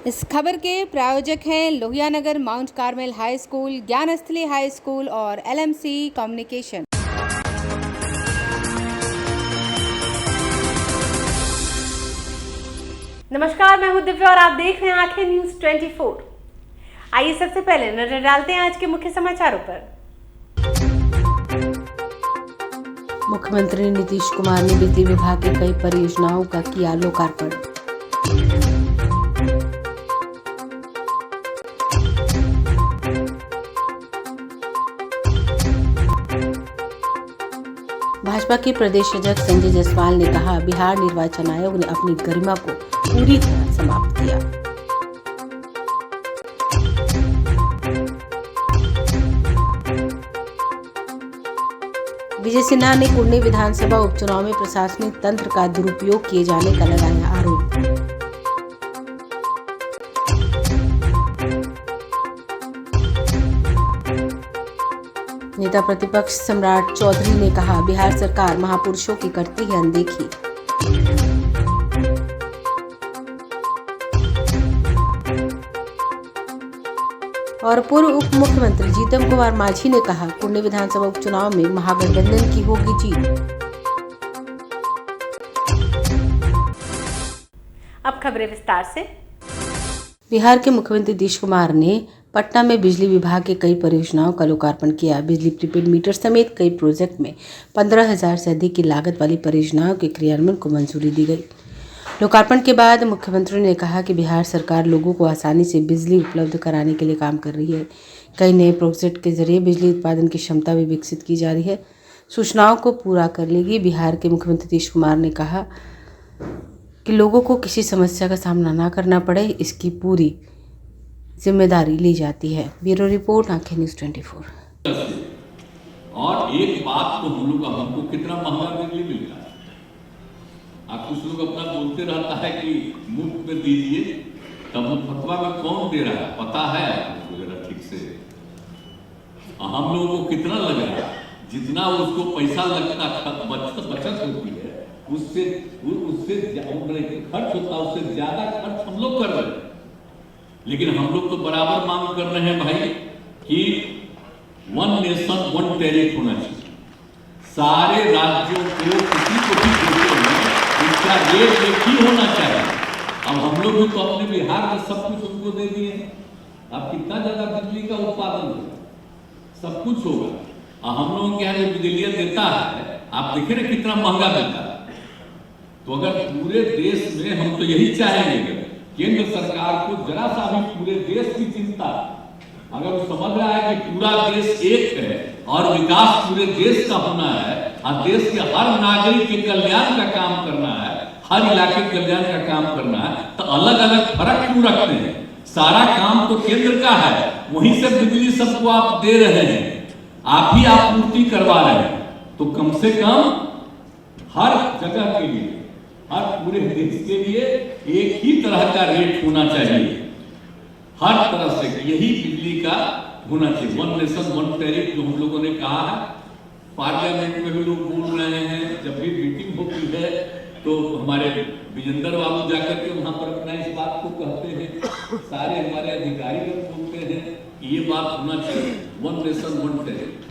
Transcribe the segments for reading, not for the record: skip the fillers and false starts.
इस खबर के प्रायोजक हैं Lohia Nagar Mount Carmel high school, Gyansthali high school और LMC कम्युनिकेशन। नमस्कार, मैं हूं दिव्या और आप देख रहे हैं आंखें न्यूज 24। आइए सबसे पहले नजर डालते हैं आज के मुख्य समाचारों पर। मुख्यमंत्री नीतीश कुमार ने बिजली विभाग की कई परियोजनाओं का किया लोकार्पण। भाजपा के प्रदेश अध्यक्ष संजय जायसवाल ने कहा, बिहार निर्वाचन आयोग ने अपनी गरिमा को पूरी तरह समाप्त किया। विजय सिन्हा ने कुर्नी विधानसभा उपचुनाव में प्रशासनिक तंत्र का दुरुपयोग किए जाने का लगाया आरोप। नेता प्रतिपक्ष सम्राट चौधरी ने कहा, बिहार सरकार महापुरुषों की करती है अनदेखी। और पूर्व उप मुख्यमंत्री जीतन कुमार मांझी ने कहा, कुर्नी विधानसभा उपचुनाव में महागठबंधन की होगी जीत। अब खबरें विस्तार से। बिहार के मुख्यमंत्री नीतीश कुमार ने पटना में बिजली विभाग के कई परियोजनाओं का लोकार्पण किया। बिजली प्रीपेड मीटर समेत कई प्रोजेक्ट में 15,000 से अधिक की लागत वाली परियोजनाओं के क्रियान्वयन को मंजूरी दी गई। लोकार्पण के बाद मुख्यमंत्री ने कहा कि बिहार सरकार लोगों को आसानी से बिजली उपलब्ध कराने के लिए काम कर रही है। कई नए प्रोजेक्ट के जरिए बिजली उत्पादन की क्षमता भी विकसित की जा रही है, सूचनाओं को पूरा कर लेगी। बिहार के मुख्यमंत्री नीतीश कुमार ने कहा कि लोगों को किसी समस्या का सामना न करना पड़े, इसकी पूरी जिम्मेदारी ली जाती है। ब्यूरो रिपोर्ट, आंखें न्यूज 24। और एक बात तो हमको कितना महंगा बिजली मिल रहा है। आप कुछ लोग अपना बोलते रहता है कि मुफ्त में दीजिए, तब वो फतवा में कौन दे रहा है पता है आपको जरा ठीक से। हम लोगों को कितना लग रहा है, जितना उसको पैसा लगता बचत होती है उससे खर्च होता है, उससे ज्यादा खर्च हम लोग कर रहे हैं। लेकिन हम लोग तो बराबर मांग कर रहे हैं भाई कि 1 नेशन 1 टैरिफ होना चाहिए। सारे राज्यों को किसी को भी देते हैं इसका रेट एक ही होना चाहिए। अब हम लोग भी तो अपने बिहार में सब कुछ उनको दे दिए हैं। अब कितना ज्यादा बिजली का उत्पादन होगा, सब कुछ होगा। हम लोगों के यहाँ जो बिजली देता है, आप देखे ना कितना महंगा मिलता है। तो अगर पूरे देश में हम तो यही चाहेंगे, केंद्र सरकार को जरा सा भी पूरे देश की चिंता, अगर वो समझ रहा है कि पूरा देश एक है और विकास पूरे देश का होना है और देश के हर नागरिक के कल्याण का काम करना है, हर इलाके के कल्याण का काम करना है, तो अलग अलग फर्क क्यों रखते हैं? सारा काम तो केंद्र का है, वहीं से बिजली सबको आप दे रहे हैं, आप ही आपूर्ति करवा रहे हैं। तो कम से कम हर जगह के लिए, हर पूरे देश के लिए एक ही तरह का रेट होना चाहिए, हर तरह से यही बिजली का होना चाहिए। 1 नेशन 1 टैरिफ जो हम लोगों ने कहा है, पार्लियामेंट में भी लोग बोल रहे हैं। जब भी मीटिंग होती है तो हमारे विजेंद्र बाबू जाकर के वहां पर अपना इस बात को कहते हैं, सारे हमारे अधिकारी लोग बोलते हैं कि ये बात होना चाहिए 1 नेशन 1 टैरिफ।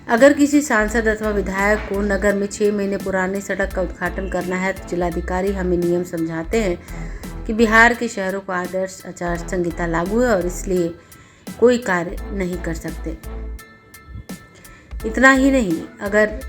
अगर किसी सांसद अथवा विधायक को नगर में 6 महीने पुराने सड़क का उद्घाटन करना है तो जिलाधिकारी हमें नियम समझाते हैं कि बिहार के शहरों को आदर्श आचार संहिता लागू है और इसलिए कोई कार्य नहीं कर सकते। इतना ही नहीं, अगर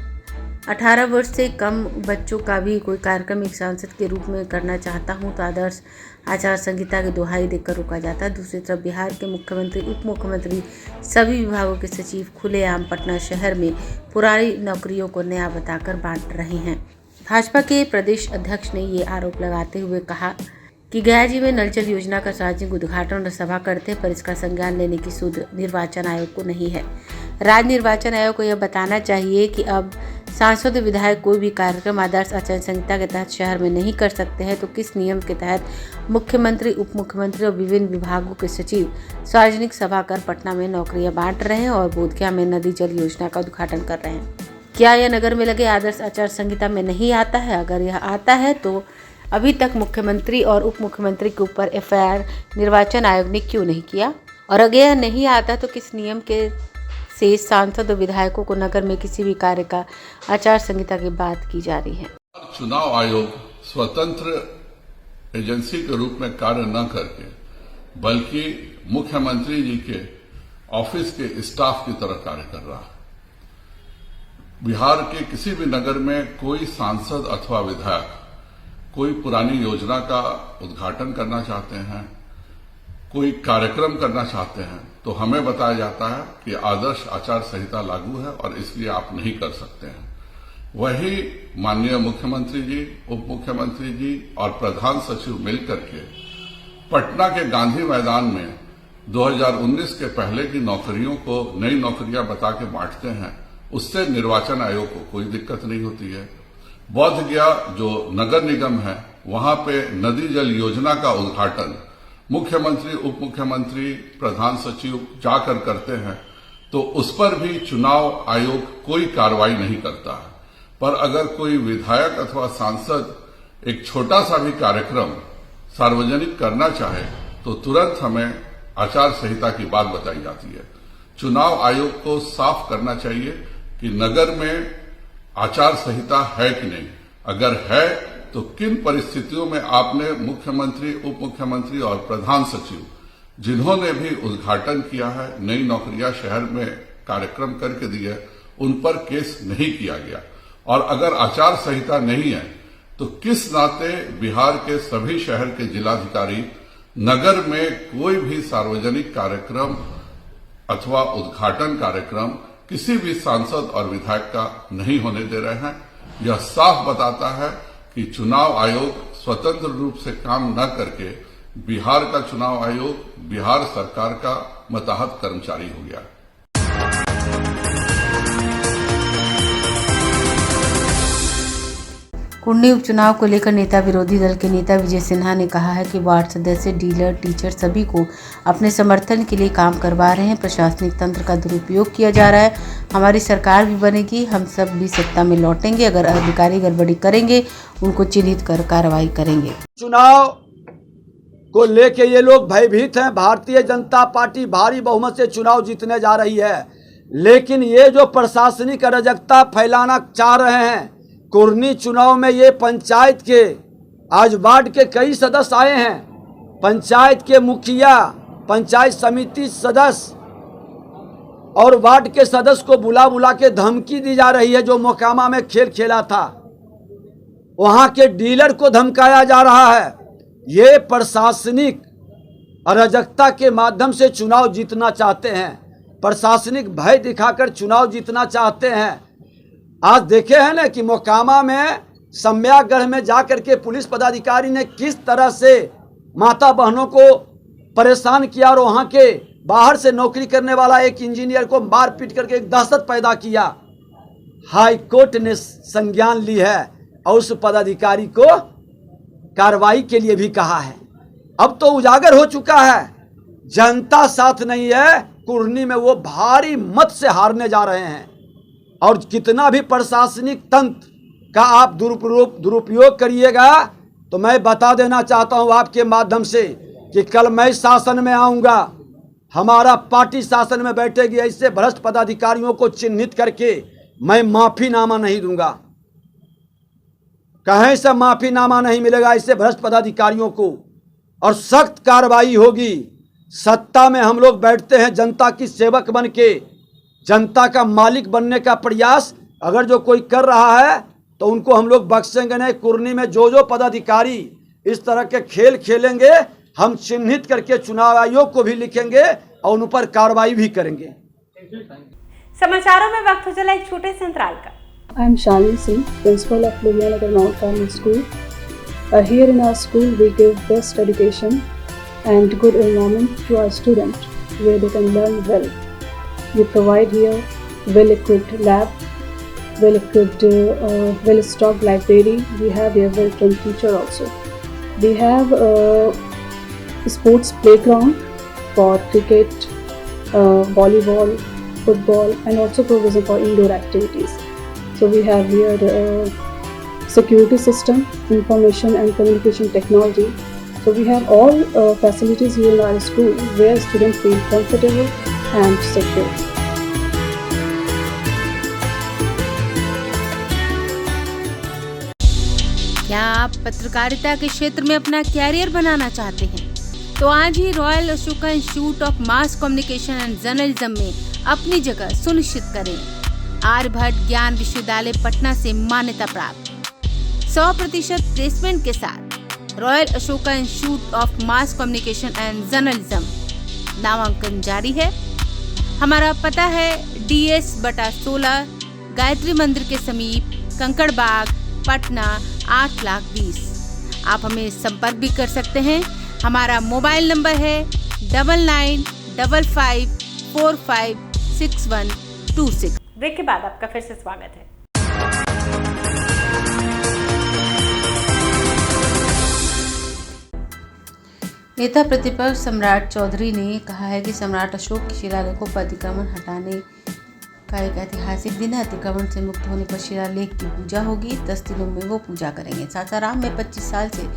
18 वर्ष से कम बच्चों का भी कोई कार्यक्रम एक सांसद के रूप में करना चाहता हूं तो आदर्श आचार संहिता की दुहाई देकर रोका जाता है। दूसरी तरफ बिहार के मुख्यमंत्री, उप मुख्यमंत्री, सभी विभागों के सचिव खुलेआम पटना शहर में पुरानी नौकरियों को नया बताकर बांट रहे हैं। भाजपा के प्रदेश अध्यक्ष ने ये आरोप लगाते हुए कहा कि गया जी में नल जल योजना का सार्वजनिक उद्घाटन और सभा करते पर इसका संज्ञान लेने की सुध निर्वाचन आयोग को नहीं है। राज्य निर्वाचन आयोग को यह बताना चाहिए कि अब सांसद विधायक कोई भी कार्यक्रम आदर्श आचार संहिता के तहत शहर में नहीं कर सकते हैं, तो किस नियम के तहत मुख्यमंत्री, उप मुख्यमंत्री और विभिन्न विभागों के सचिव सार्वजनिक सभा कर पटना में नौकरियां बांट रहे हैं और बोधगया में नदी जल योजना का उद्घाटन कर रहे हैं। क्या यह नगर में लगे आदर्श आचार संहिता में नहीं आता है? अगर यह आता है तो अभी तक मुख्यमंत्री और उप मुख्यमंत्री के ऊपर एफआईआर निर्वाचन आयोग ने क्यों नहीं किया? और अगर यह नहीं आता तो किस नियम के से सांसद और विधायकों को नगर में किसी भी कार्य का आचार संहिता की बात की जा रही है? चुनाव आयोग स्वतंत्र एजेंसी के रूप में कार्य न करके बल्कि मुख्यमंत्री जी के ऑफिस के स्टाफ की तरह कार्य कर रहा है। बिहार के किसी भी नगर में कोई सांसद अथवा विधायक कोई पुरानी योजना का उद्घाटन करना चाहते हैं, कोई कार्यक्रम करना चाहते हैं, तो हमें बताया जाता है कि आदर्श आचार संहिता लागू है और इसलिए आप नहीं कर सकते हैं। वही माननीय मुख्यमंत्री जी, उप मुख्यमंत्री जी और प्रधान सचिव मिलकर के पटना के गांधी मैदान में 2019 के पहले की नौकरियों को नई नौकरियां बता के बांटते हैं। उससे निर्वाचन आयोग को कोई दिक्कत नहीं होती है। बोध गया जो नगर निगम है, वहां पे नदी जल योजना का उद्घाटन मुख्यमंत्री, उप मुख्यमंत्री, प्रधान सचिव जाकर करते हैं, तो उस पर भी चुनाव आयोग कोई कार्रवाई नहीं करता है। पर अगर कोई विधायक अथवा सांसद एक छोटा सा भी कार्यक्रम सार्वजनिक करना चाहे तो तुरंत हमें आचार संहिता की बात बताई जाती है। चुनाव आयोग को साफ करना चाहिए कि नगर में आचार संहिता है कि नहीं, अगर है तो किन परिस्थितियों में आपने मुख्यमंत्री, उप मुख्यमंत्री और प्रधान सचिव जिन्होंने भी उद्घाटन किया है, नई नौकरियां शहर में कार्यक्रम करके दिए, उन पर केस नहीं किया गया। और अगर आचार संहिता नहीं है तो किस नाते बिहार के सभी शहर के जिलाधिकारी नगर में कोई भी सार्वजनिक कार्यक्रम अथवा उद्घाटन कार्यक्रम किसी भी सांसद और विधायक का नहीं होने दे रहे हैं? यह साफ बताता है कि चुनाव आयोग स्वतंत्र रूप से काम न करके बिहार का चुनाव आयोग बिहार सरकार का मातहत कर्मचारी हो गया। कुंडी उपचुनाव को लेकर नेता विरोधी दल के नेता विजय सिन्हा ने कहा है कि वार्ड सदस्य, डीलर, टीचर सभी को अपने समर्थन के लिए काम करवा रहे हैं। प्रशासनिक तंत्र का दुरुपयोग किया जा रहा है। हमारी सरकार भी बनेगी, हम सब भी सत्ता में लौटेंगे। अगर अधिकारी गड़बड़ी करेंगे उनको चिन्हित कर कार्रवाई करेंगे। चुनाव को लेके ये लोग भयभीत हैं। भारतीय जनता पार्टी भारी बहुमत से चुनाव जीतने जा रही है, लेकिन ये जो प्रशासनिक अराजकता फैलाना चाह रहे हैं, कुर्नी चुनाव में ये पंचायत के आज वार्ड के कई सदस्य आए हैं, पंचायत के मुखिया, पंचायत समिति सदस्य और वार्ड के सदस्य को बुला बुला के धमकी दी जा रही है। जो मोकामा में खेल खेला था वहां के डीलर को धमकाया जा रहा है। ये प्रशासनिक अराजकता के माध्यम से चुनाव जीतना चाहते हैं, प्रशासनिक भय दिखाकर चुनाव जीतना चाहते हैं। आज देखे हैं ना कि मोकामा में सम्यागढ़ में जाकर के पुलिस पदाधिकारी ने किस तरह से माता बहनों को परेशान किया और वहां के बाहर से नौकरी करने वाला एक इंजीनियर को मार पीट करके एक दहशत पैदा किया। हाई कोर्ट ने संज्ञान ली है और उस पदाधिकारी को कार्रवाई के लिए भी कहा है। अब तो उजागर हो चुका है, जनता साथ नहीं है। कुर्नी में वो भारी मत से हारने जा रहे हैं और कितना भी प्रशासनिक तंत्र का आप दुरुपयोग करिएगा तो मैं बता देना चाहता हूं आपके माध्यम से कि कल मैं शासन में आऊंगा, हमारा पार्टी शासन में बैठेगी। ऐसे भ्रष्ट पदाधिकारियों को चिन्हित करके मैं माफीनामा नहीं दूंगा, कहीं से माफीनामा नहीं मिलेगा ऐसे भ्रष्ट पदाधिकारियों को, और सख्त कार्रवाई होगी। सत्ता में हम लोग बैठते हैं जनता की सेवक बन के, जनता का मालिक बनने का प्रयास अगर जो कोई कर रहा है तो उनको हम लोग बख्शेंगे नहीं। कुर्नी में जो पदाधिकारी इस तरह के खेल खेलेंगे हम चिन्हित करके चुनाव आयोग को भी लिखेंगे और उन पर कार्रवाई भी करेंगे। समाचारों में वक्त हो चला एक छोटे से अंतराल का। I am Shalini Singh, principal of Lohianagar Mount Carmel School. Here in our school we give best education and good environment to our students where they can learn well. We provide here well-equipped lab, well-equipped, well-stocked library. We have here well-trained teacher also. We have a sports playground for cricket, volleyball, football, and also provision for indoor activities. So we have here security system, information and communication technology. So we have all facilities here in our school where students feel comfortable and secure. क्या आप पत्रकारिता के क्षेत्र में अपना career बनाना चाहते हैं? तो आज ही Royal Ashoka Institute of Mass Communication and Journalism में अपनी जगह सुनिश्चित करें। आर्यभट्ट ज्ञान विश्वविद्यालय पटना से मान्यता प्राप्त 100% प्लेसमेंट के साथ royal Ashoka Institute of Mass Communication and journalism नामांकन जारी है। हमारा पता है DS/16 गायत्री मंदिर के समीप कंकड़ बाग पटना 8,20,000। आप हमें संपर्क भी कर सकते हैं। हमारा मोबाइल नंबर है 9955456126। ब्रेक के बाद आपका फिर से स्वागत है। नेता प्रतिपक्ष सम्राट चौधरी ने कहा है कि सम्राट अशोक के शिलालेखों पर अतिक्रमण हटाने का एक ऐतिहासिक दिन है। अतिक्रमण से मुक्त होने पर शिलालेख की पूजा होगी। 10 दिनों में वो पूजा करेंगे। सासाराम में 25 साल से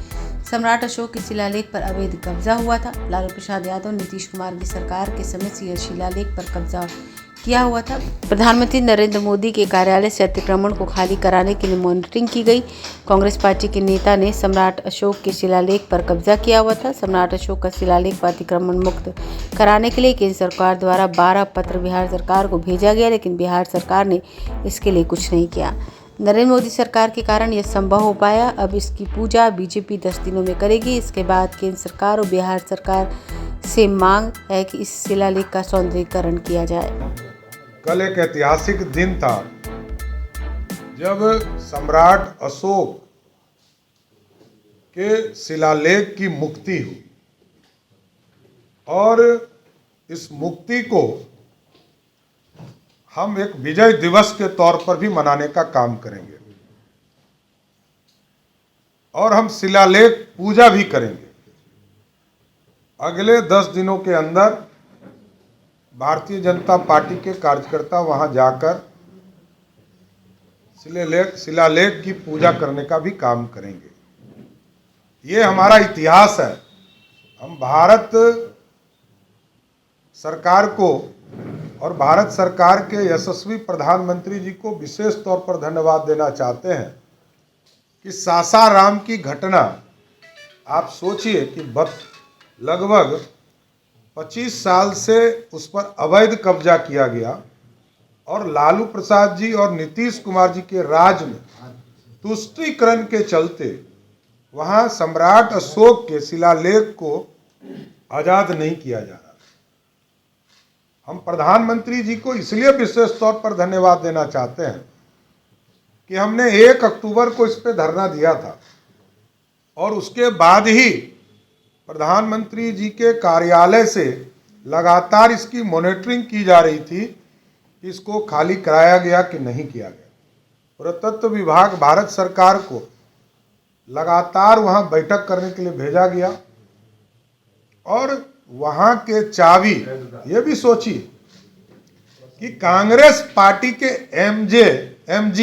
सम्राट अशोक के शिलालेख पर अवैध कब्जा हुआ था। लालू प्रसाद यादव नीतीश कुमार की सरकार के समय से यह शिलालेख पर कब्जा किया हुआ था। प्रधानमंत्री नरेंद्र मोदी के कार्यालय से अतिक्रमण को खाली कराने के लिए मॉनिटरिंग की गई। कांग्रेस पार्टी के नेता ने सम्राट अशोक के शिलालेख पर कब्जा किया हुआ था। सम्राट अशोक का शिलालेख पर अतिक्रमण मुक्त कराने के लिए केंद्र सरकार द्वारा 12 पत्र बिहार सरकार को भेजा गया, लेकिन बिहार सरकार ने इसके लिए कुछ नहीं किया। नरेंद्र मोदी सरकार के कारण यह संभव हो पाया। अब इसकी पूजा बीजेपी 10 दिनों में करेगी। इसके बाद केंद्र सरकार और बिहार सरकार से मांग है कि इस शिलालेख का सौंदर्यीकरण किया जाए। कल एक ऐतिहासिक दिन था जब सम्राट अशोक के शिलालेख की मुक्ति हुई और इस मुक्ति को हम एक विजय दिवस के तौर पर भी मनाने का काम करेंगे और हम शिलालेख पूजा भी करेंगे। अगले 10 दिनों के अंदर भारतीय जनता पार्टी के कार्यकर्ता वहां जाकर शिलालेख की पूजा करने का भी काम करेंगे। ये हमारा इतिहास है। हम भारत सरकार को और भारत सरकार के यशस्वी प्रधानमंत्री जी को विशेष तौर पर धन्यवाद देना चाहते हैं कि सासाराम की घटना, आप सोचिए कि लगभग 25 साल से उस पर अवैध कब्जा किया गया और लालू प्रसाद जी और नीतीश कुमार जी के राज में तुष्टीकरण के चलते वहां सम्राट अशोक के शिलालेख को आज़ाद नहीं किया जा रहा। हम प्रधानमंत्री जी को इसलिए विशेष तौर पर धन्यवाद देना चाहते हैं कि हमने 1 अक्टूबर को इस पे धरना दिया था और उसके बाद ही प्रधानमंत्री जी के कार्यालय से लगातार इसकी मॉनिटरिंग की जा रही थी कि इसको खाली कराया गया कि नहीं किया गया। पुरातत्व विभाग भारत सरकार को लगातार वहां बैठक करने के लिए भेजा गया और वहां के चाबी, ये भी सोचिए कि कांग्रेस पार्टी के MG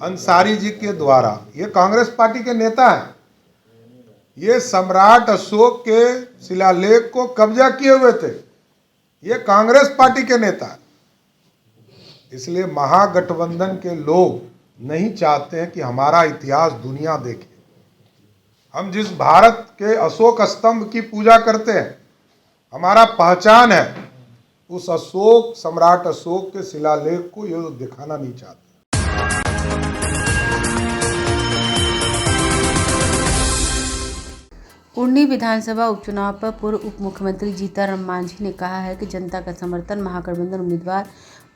अंसारी जी के द्वारा, ये कांग्रेस पार्टी के नेता हैं, ये सम्राट अशोक के शिलालेख को कब्जा किए हुए थे। ये कांग्रेस पार्टी के नेता हैं। इसलिए महागठबंधन के लोग नहीं चाहते हैं कि हमारा इतिहास दुनिया देखे। हम जिस भारत के अशोक स्तंभ की पूजा करते हैं, हमारा पहचान है, उस अशोक सम्राट अशोक के शिलालेख को ये दिखाना नहीं चाहते। कुर्नी विधानसभा उपचुनाव पर पूर्व उप मुख्यमंत्री जीतन राम मांझी ने कहा है कि जनता का समर्थन महागठबंधन उम्मीदवार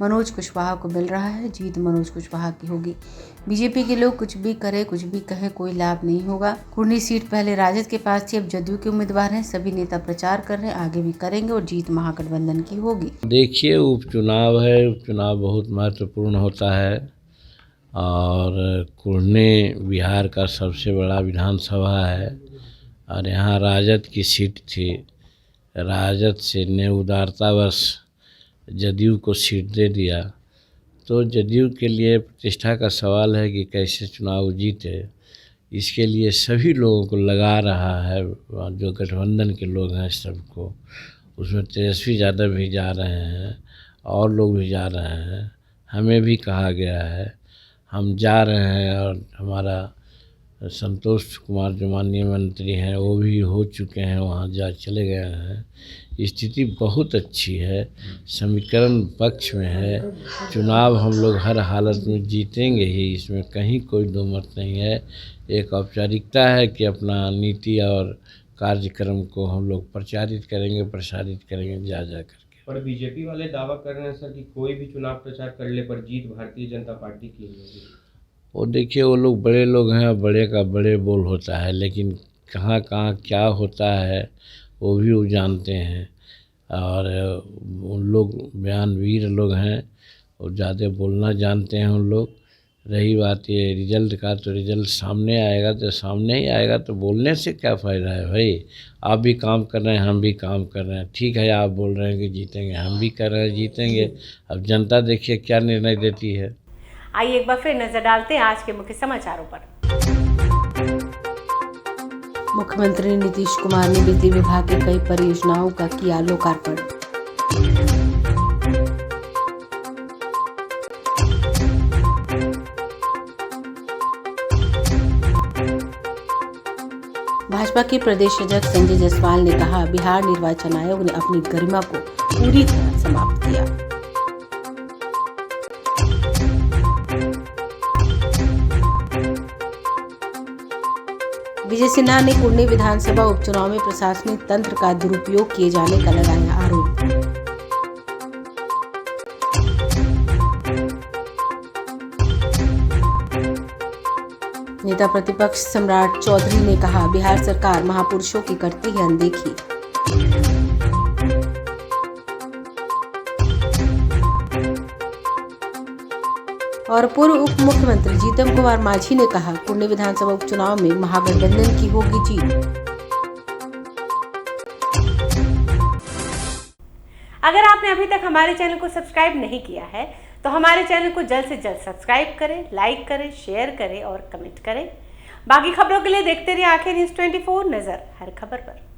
मनोज कुशवाहा को मिल रहा है। जीत मनोज कुशवाहा की होगी। बीजेपी के लोग कुछ भी करे, कुछ भी कहे, कोई लाभ नहीं होगा। कुर्नी सीट पहले राजद के पास थी, अब जदयू के उम्मीदवार हैं। सभी नेता प्रचार कर रहे हैं, आगे भी करेंगे और जीत महागठबंधन की होगी। देखिए, उपचुनाव है, उपचुनाव बहुत महत्वपूर्ण होता है और कुर्नी बिहार का सबसे बड़ा विधानसभा है और यहाँ राजद की सीट थी। राजद से ने उदारतावश जदयू को सीट दे दिया, तो जदयू के लिए प्रतिष्ठा का सवाल है कि कैसे चुनाव जीते। इसके लिए सभी लोगों को लगा रहा है, जो गठबंधन के लोग हैं सबको, उसमें तेजस्वी यादव भी जा रहे हैं और लोग भी जा रहे हैं, हमें भी कहा गया है, हम जा रहे हैं। और हमारा संतोष कुमार जो माननीय मंत्री हैं वो भी हो चुके हैं, वहाँ जा चले गए हैं। स्थिति बहुत अच्छी है, समीकरण पक्ष में है, चुनाव हम लोग हर हालत में जीतेंगे ही, इसमें कहीं कोई दो मत नहीं है। एक औपचारिकता है कि अपना नीति और कार्यक्रम को हम लोग प्रचारित करेंगे, प्रसारित करेंगे जा करके। पर बीजेपी वाले दावा कर रहे हैं सर कि कोई भी चुनाव प्रचार कर ले पर जीत भारतीय जनता पार्टी की होगी। वो देखिए, वो लोग बड़े लोग हैं, बड़े का बड़े बोल होता है, लेकिन कहाँ कहाँ क्या होता है वो भी वो जानते हैं। और उन लोग बयानवीर लोग हैं, और ज़्यादा बोलना जानते हैं उन लोग। रही बात ये रिजल्ट का, तो रिजल्ट सामने आएगा तो सामने ही आएगा, तो बोलने से क्या फ़ायदा है भाई। आप भी काम कर रहे हैं, हम भी काम कर रहे हैं, ठीक है। आप बोल रहे हैं कि जीतेंगे, हम भी कर रहे हैं जीतेंगे। अब जनता देखिए क्या निर्णय देती है। आइए एक बार फिर नजर डालते हैं आज के मुख्य समाचारों पर। मुख्यमंत्री नीतीश कुमार ने बिजली विभाग की कई परियोजनाओं का किया लोकार्पण। भाजपा के प्रदेश अध्यक्ष संजय जायसवाल ने कहा, बिहार निर्वाचन आयोग ने अपनी गरिमा को पूरी तरह समाप्त किया। विजय सिन्हा ने कुर्नी विधानसभा उपचुनाव में प्रशासनिक तंत्र का दुरुपयोग किए जाने का लगाया आरोप। नेता प्रतिपक्ष सम्राट चौधरी ने कहा, बिहार सरकार महापुरुषों की करती है अनदेखी। और पूर्व उप मुख्यमंत्री जीतन कुमार मांझी ने कहा, कुर्नी विधानसभा उपचुनाव में महागठबंधन की होगी जीत। अगर आपने अभी तक हमारे चैनल को सब्सक्राइब नहीं किया है तो हमारे चैनल को जल्द से जल्द सब्सक्राइब करें, लाइक करें, शेयर करें और कमेंट करें। बाकी खबरों के लिए देखते रहिए आंखें न्यूज़ 24, नजर हर खबर पर।